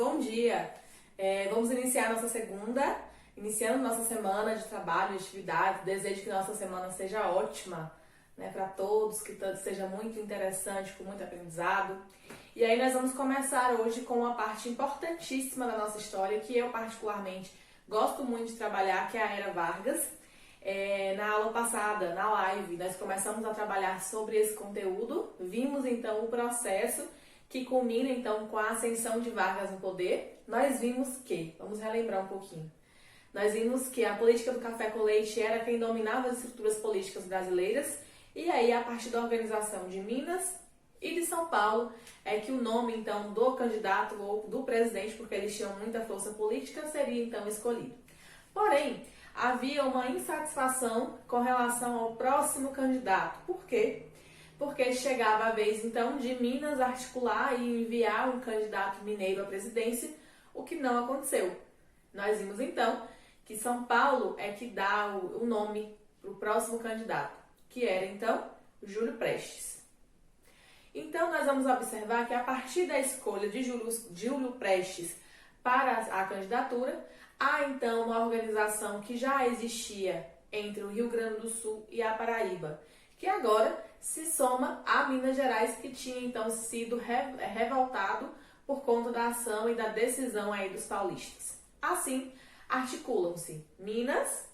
bom dia! Vamos iniciar nossa segunda, iniciando nossa semana de trabalho, de atividade. Desejo que nossa semana seja ótima, né, para todos, que seja muito interessante, com muito aprendizado. E aí nós vamos começar hoje com uma parte importantíssima da nossa história, que eu particularmente gosto muito de trabalhar, que é a Era Vargas. Na aula passada, na live, nós começamos a trabalhar sobre esse conteúdo, vimos então o processo que culmina então com a ascensão de Vargas no poder. Nós vimos que, vamos relembrar um pouquinho, nós vimos que a política do café com leite era quem dominava as estruturas políticas brasileiras, e aí a partir da organização de Minas e de São Paulo é que o nome então do candidato ou do presidente, porque eles tinham muita força política, seria então escolhido. Porém, havia uma insatisfação com relação ao próximo candidato. Por quê? Porque chegava a vez, então, de Minas articular e enviar um candidato mineiro à presidência, o que não aconteceu. Nós vimos, então, que São Paulo é que dá o nome para o próximo candidato, que era, então, Júlio Prestes. Então, nós vamos observar que a partir da escolha de Júlio Prestes para a candidatura, há então uma organização que já existia entre o Rio Grande do Sul e a Paraíba, que agora se soma a Minas Gerais, que tinha então sido revoltado por conta da ação e da decisão aí dos paulistas. Assim, articulam-se Minas,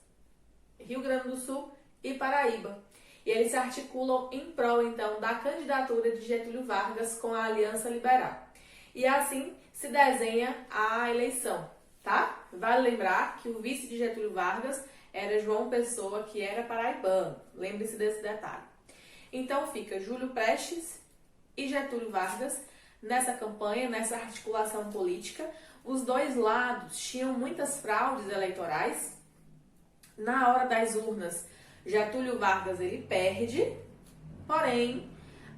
Rio Grande do Sul e Paraíba. E eles se articulam em prol então da candidatura de Getúlio Vargas com a Aliança Liberal. E assim se desenha a eleição, tá? Vale lembrar que o vice de Getúlio Vargas era João Pessoa, que era paraibano. Lembre-se desse detalhe. Então fica Júlio Prestes e Getúlio Vargas nessa campanha, nessa articulação política. Os dois lados tinham muitas fraudes eleitorais. Na hora das urnas, Getúlio Vargas ele perde, porém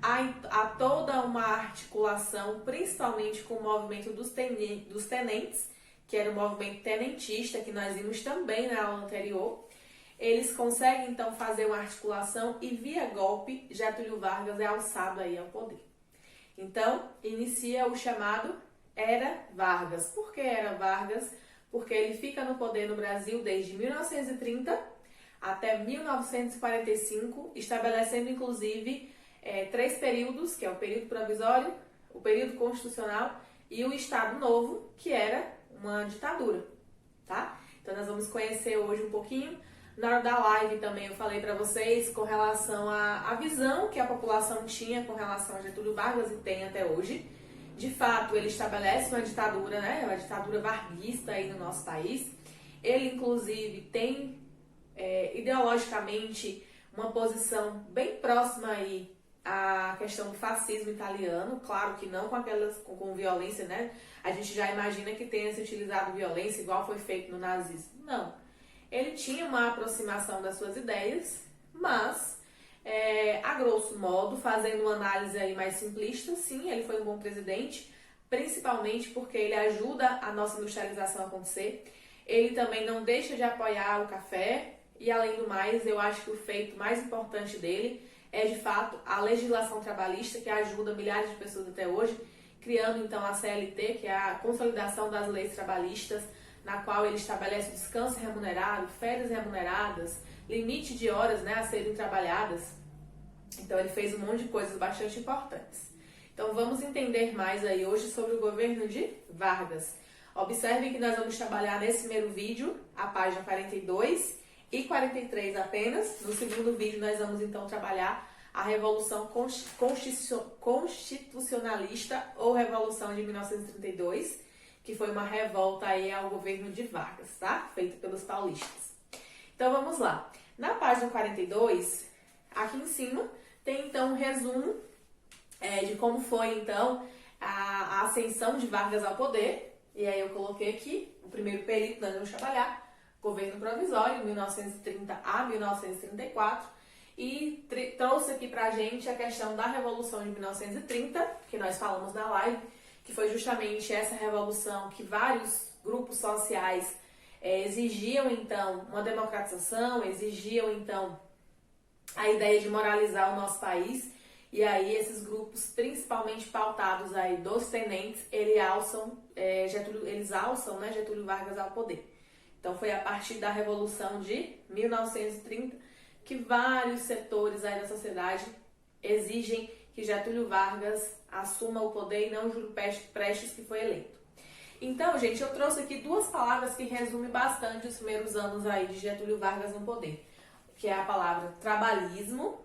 há toda uma articulação, principalmente com o movimento dos tenentes, que era o movimento tenentista, que nós vimos também na aula anterior. Eles conseguem então fazer uma articulação e via golpe Getúlio Vargas é alçado aí ao poder. Então inicia o chamado Era Vargas. Por que Era Vargas? Porque ele fica no poder no Brasil desde 1930 até 1945, estabelecendo inclusive 3 períodos, que é o período provisório, o período constitucional e o Estado Novo, que era uma ditadura, tá? Então nós vamos conhecer hoje um pouquinho. Na hora da live também eu falei para vocês com relação à visão que a população tinha com relação a Getúlio Vargas e tem até hoje. De fato, ele estabelece uma ditadura, né? Uma ditadura varguista aí no nosso país. Ele, inclusive, tem ideologicamente uma posição bem próxima aí à questão do fascismo italiano. Claro que não com violência, né? A gente já imagina que tenha se utilizado violência igual foi feito no nazismo. Não. Ele tinha uma aproximação das suas ideias, mas, a grosso modo, fazendo uma análise aí mais simplista, sim, ele foi um bom presidente, principalmente porque ele ajuda a nossa industrialização a acontecer. Ele também não deixa de apoiar o café e, além do mais, eu acho que o feito mais importante dele é, de fato, a legislação trabalhista, que ajuda milhares de pessoas até hoje, criando, então, a CLT, que é a consolidação das leis trabalhistas, na qual ele estabelece o descanso remunerado, férias remuneradas, limite de horas, né, a serem trabalhadas. Então ele fez um monte de coisas bastante importantes. Então vamos entender mais aí hoje sobre o governo de Vargas. Observem que nós vamos trabalhar nesse primeiro vídeo a página 42 e 43 apenas. No segundo vídeo nós vamos então trabalhar a Revolução Constitucionalista ou Revolução de 1932, que foi uma revolta aí ao governo de Vargas, tá? Feita pelos paulistas. Então vamos lá. Na página 42, aqui em cima, tem então um resumo de como foi então a ascensão de Vargas ao poder. E aí eu coloquei aqui o primeiro período que nós vamos trabalhar, governo provisório, 1930 a 1934, e trouxe aqui pra gente a questão da Revolução de 1930, que nós falamos na live, que foi justamente essa revolução que vários grupos sociais exigiam, então, uma democratização, exigiam, então, a ideia de moralizar o nosso país. E aí esses grupos, principalmente pautados aí dos tenentes, eles alçam Getúlio Vargas ao poder. Então foi a partir da Revolução de 1930 que vários setores aí da sociedade exigem que Getúlio Vargas assuma o poder e não Júlio Prestes, que foi eleito. Então, gente, eu trouxe aqui duas palavras que resumem bastante os primeiros anos aí de Getúlio Vargas no poder, que é a palavra trabalhismo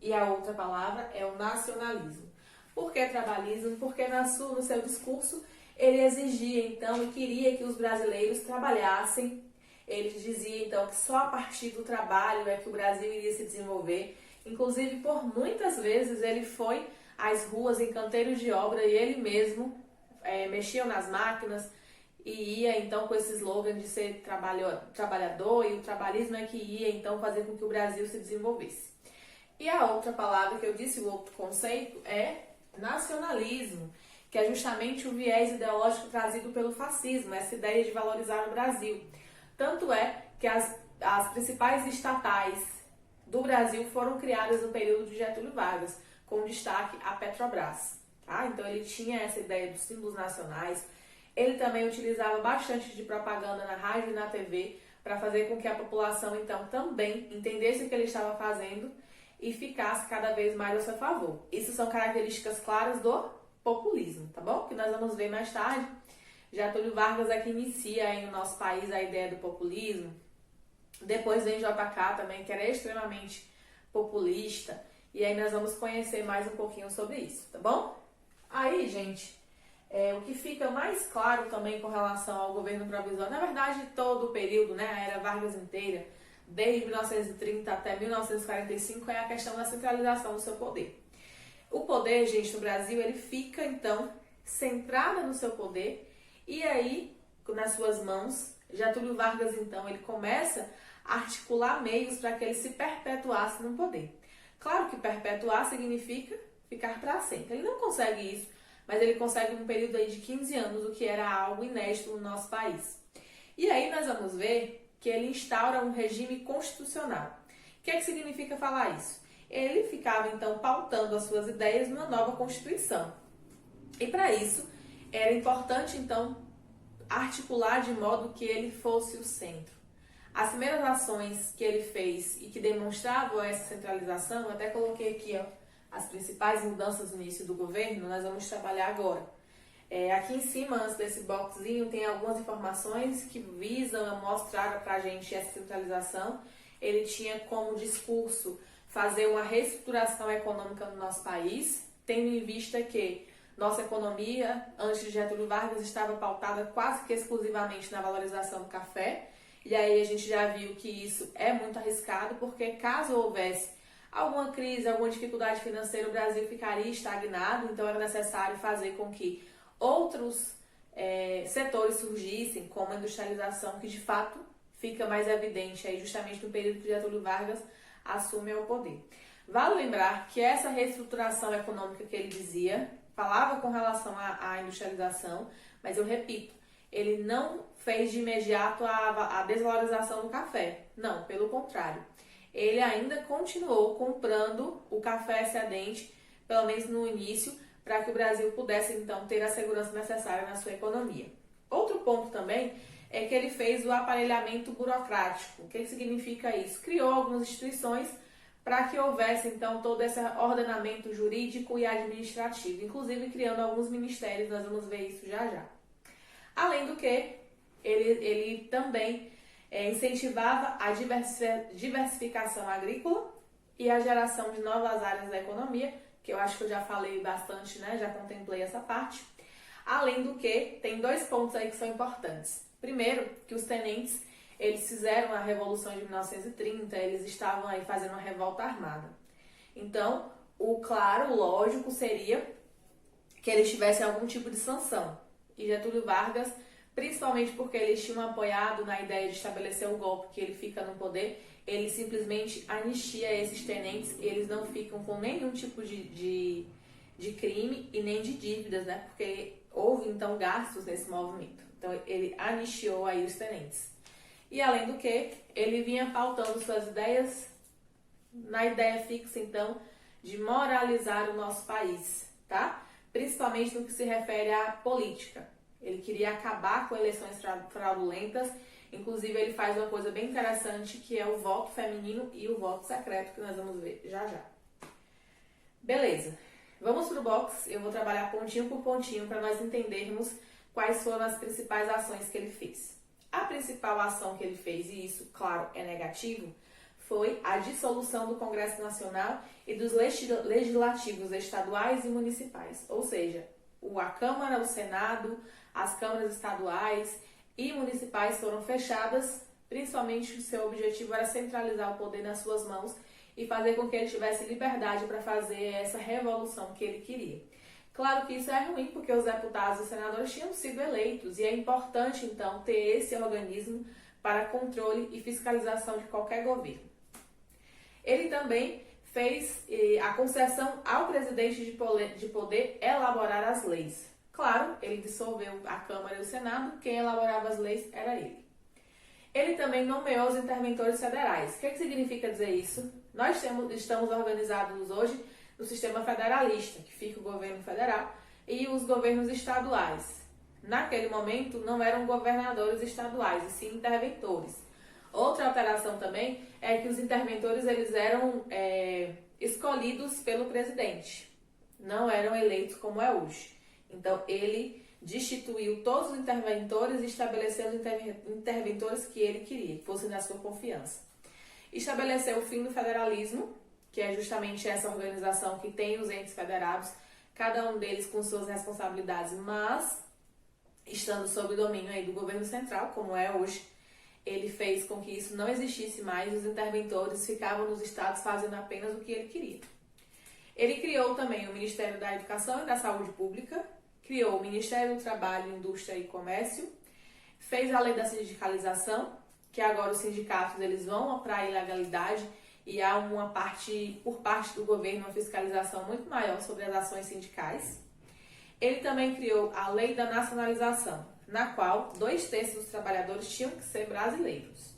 e a outra palavra é o nacionalismo. Por que trabalhismo? Porque no seu discurso ele exigia então e queria que os brasileiros trabalhassem. Ele dizia então que só a partir do trabalho é que o Brasil iria se desenvolver. Inclusive, por muitas vezes ele foi às ruas em canteiros de obra e ele mesmo mexia nas máquinas e ia então com esse slogan de ser trabalhador, e o trabalhismo é que ia então fazer com que o Brasil se desenvolvesse. E a outra palavra que eu disse, o outro conceito, é nacionalismo, que é justamente o viés ideológico trazido pelo fascismo, essa ideia de valorizar o Brasil. Tanto é que as principais estatais do Brasil foram criadas no período de Getúlio Vargas, com destaque a Petrobras. Tá? Então ele tinha essa ideia dos símbolos nacionais. Ele também utilizava bastante de propaganda na rádio e na TV para fazer com que a população então também entendesse o que ele estava fazendo e ficasse cada vez mais a seu favor. Isso são características claras do populismo, tá bom? Que nós vamos ver mais tarde. Getúlio Vargas é que inicia aí no nosso país a ideia do populismo. Depois vem JK também, que era extremamente populista. E aí nós vamos conhecer mais um pouquinho sobre isso, tá bom? Aí, gente, o que fica mais claro também com relação ao governo provisório, na verdade, todo o período, né, a era Vargas inteira, desde 1930 até 1945, é a questão da centralização do seu poder. O poder, gente, no Brasil, ele fica, então, centrado no seu poder, e aí, nas suas mãos, Getúlio Vargas, então, ele começa a articular meios para que ele se perpetuasse no poder. Claro que perpetuar significa ficar para sempre. Ele não consegue isso, mas ele consegue um período aí de 15 anos, o que era algo inédito no nosso país. E aí nós vamos ver que ele instaura um regime constitucional. O que é que significa falar isso? Ele ficava, então, pautando as suas ideias numa nova Constituição. E para isso, era importante, então, articular de modo que ele fosse o centro. As primeiras ações que ele fez e que demonstravam essa centralização, eu até coloquei aqui as principais mudanças no início do governo, nós vamos trabalhar agora. Aqui em cima, antes desse boxzinho, tem algumas informações que visam mostrar pra gente essa centralização. Ele tinha como discurso fazer uma reestruturação econômica no nosso país, tendo em vista que nossa economia, antes de Getúlio Vargas, estava pautada quase que exclusivamente na valorização do café. E aí a gente já viu que isso é muito arriscado, porque caso houvesse alguma crise, alguma dificuldade financeira, o Brasil ficaria estagnado. Então era necessário fazer com que outros setores surgissem, como a industrialização, que de fato fica mais evidente aí justamente no período que Getúlio Vargas assume o poder. Vale lembrar que essa reestruturação econômica que ele dizia falava com relação à industrialização, mas eu repito, ele não fez de imediato a desvalorização do café. Não, pelo contrário. Ele ainda continuou comprando o café excedente, pelo menos no início, para que o Brasil pudesse, então, ter a segurança necessária na sua economia. Outro ponto também é que ele fez o aparelhamento burocrático. O que significa isso? Criou algumas instituições para que houvesse, então, todo esse ordenamento jurídico e administrativo, inclusive criando alguns ministérios, nós vamos ver isso já já. Além do que, ele também incentivava a diversificação agrícola e a geração de novas áreas da economia, que eu acho que eu já falei bastante, né? Já contemplei essa parte. Além do que, tem dois pontos aí que são importantes. Primeiro, que os tenentes, eles fizeram a Revolução de 1930, eles estavam aí fazendo uma revolta armada. Então, o lógico seria que eles tivessem algum tipo de sanção. E Getúlio Vargas, principalmente porque eles tinham apoiado na ideia de estabelecer o golpe que ele fica no poder, ele simplesmente anistia esses tenentes, eles não ficam com nenhum tipo de crime e nem de dívidas, né? Porque houve, então, gastos nesse movimento. Então, ele anistiou aí os tenentes. E, além do que, ele vinha pautando suas ideias na ideia fixa, então, de moralizar o nosso país, tá? Principalmente no que se refere à política. Ele queria acabar com eleições fraudulentas, inclusive ele faz uma coisa bem interessante, que é o voto feminino e o voto secreto, que nós vamos ver já já. Beleza, vamos pro box, eu vou trabalhar pontinho por pontinho para nós entendermos quais foram as principais ações que ele fez. A principal ação que ele fez, e isso, claro, é negativo, foi a dissolução do Congresso Nacional e dos legislativos estaduais e municipais, ou seja, a Câmara, o Senado, as câmaras estaduais e municipais foram fechadas, principalmente o seu objetivo era centralizar o poder nas suas mãos e fazer com que ele tivesse liberdade para fazer essa revolução que ele queria. Claro que isso é ruim, porque os deputados e senadores tinham sido eleitos, e é importante, então, ter esse organismo para controle e fiscalização de qualquer governo. Ele também fez a concessão ao presidente de poder elaborar as leis. Claro, ele dissolveu a Câmara e o Senado, quem elaborava as leis era ele. Ele também nomeou os interventores federais. O que significa dizer isso? Nós estamos organizados hoje no sistema federalista, que fica o governo federal, e os governos estaduais. Naquele momento, não eram governadores estaduais, e sim interventores. Outra alteração também é que os interventores eles eram escolhidos pelo presidente, não eram eleitos como é hoje. Então, ele destituiu todos os interventores e estabeleceu os interventores que ele queria, que fossem da sua confiança. Estabeleceu o fim do federalismo, que é justamente essa organização que tem os entes federados, cada um deles com suas responsabilidades, mas estando sob o domínio aí do governo central, como é hoje. Ele fez com que isso não existisse mais, os interventores ficavam nos estados fazendo apenas o que ele queria. Ele criou também o Ministério da Educação e da Saúde Pública, criou o Ministério do Trabalho, Indústria e Comércio, fez a lei da sindicalização, que agora os sindicatos eles vão para a ilegalidade e há por parte do governo uma fiscalização muito maior sobre as ações sindicais. Ele também criou a lei da nacionalização, na qual 2/3 dos trabalhadores tinham que ser brasileiros.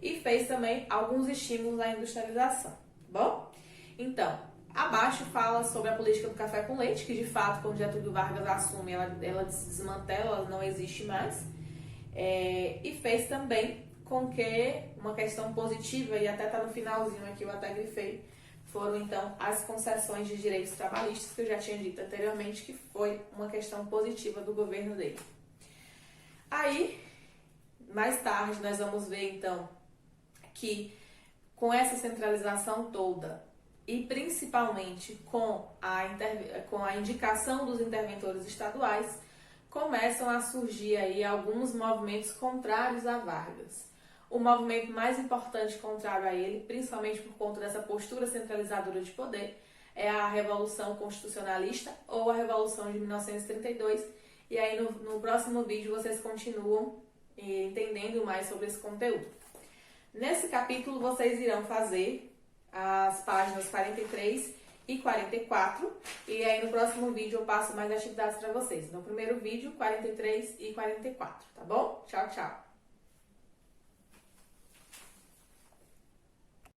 E fez também alguns estímulos à industrialização, tá bom? Então, abaixo fala sobre a política do café com leite, que de fato, quando Getúlio Vargas assume, ela se desmantela, ela não existe mais. E fez também com que uma questão positiva, e até está no finalzinho aqui, eu até grifei, foram então as concessões de direitos trabalhistas, que eu já tinha dito anteriormente, que foi uma questão positiva do governo dele. Aí, mais tarde, nós vamos ver então que com essa centralização toda e principalmente com a indicação dos interventores estaduais, começam a surgir aí alguns movimentos contrários a Vargas. O movimento mais importante contrário a ele, principalmente por conta dessa postura centralizadora de poder, é a Revolução Constitucionalista ou a Revolução de 1932. E aí no próximo vídeo vocês continuam entendendo mais sobre esse conteúdo. Nesse capítulo vocês irão fazer as páginas 43 e 44. E aí no próximo vídeo eu passo mais atividades para vocês. No primeiro vídeo, 43 e 44, tá bom? Tchau, tchau!